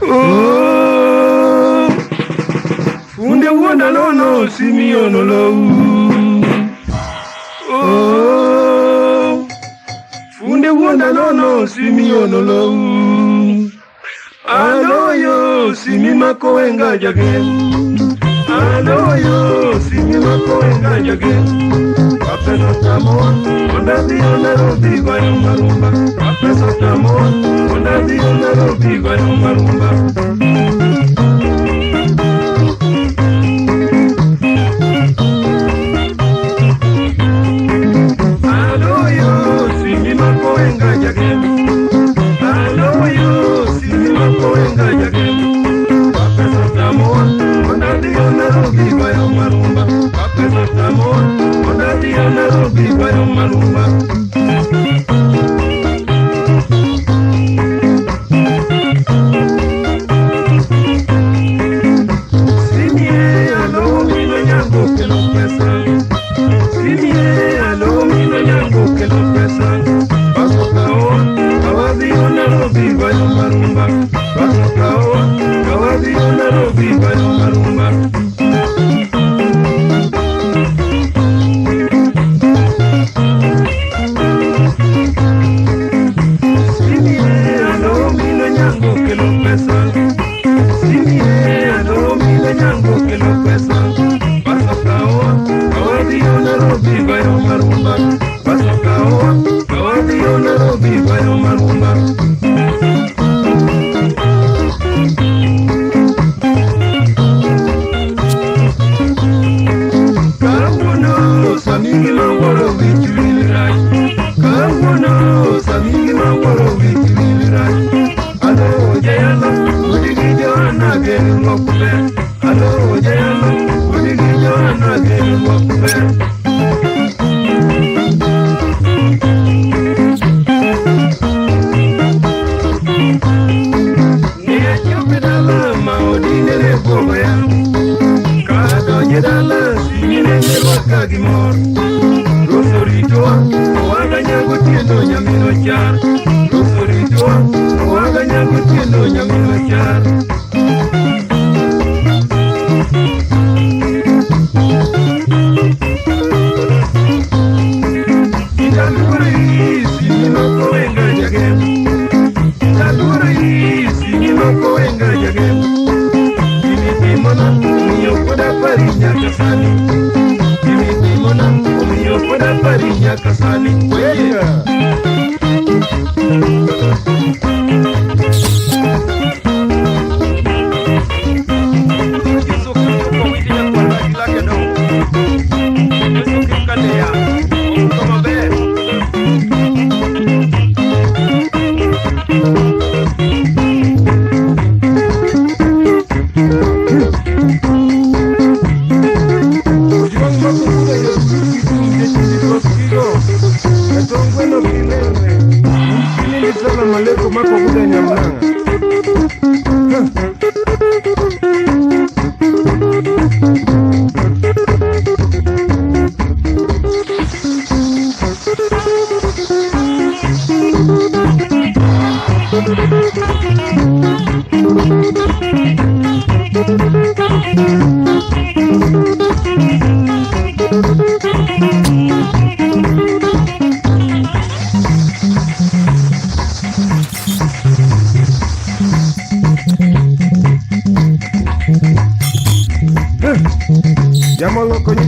Oh, funde wona lono simiono lo. Oh, funde wona lono simiono lo. Aloyo simi makoenga jage. Aloyo simi makoenga jage. Papeso tamon, onda dio Nairobi guayo marumba. Papeso tamon, onda dio Nairobi guayo marumba. Aloyo simi makoenga jage. Aloyo simi makoenga jage. Papeso tamon, onda dio Nairobi guayo marumba. Papeso tamon, onda dio Nairobi guayo marumba. Llámalo, coño,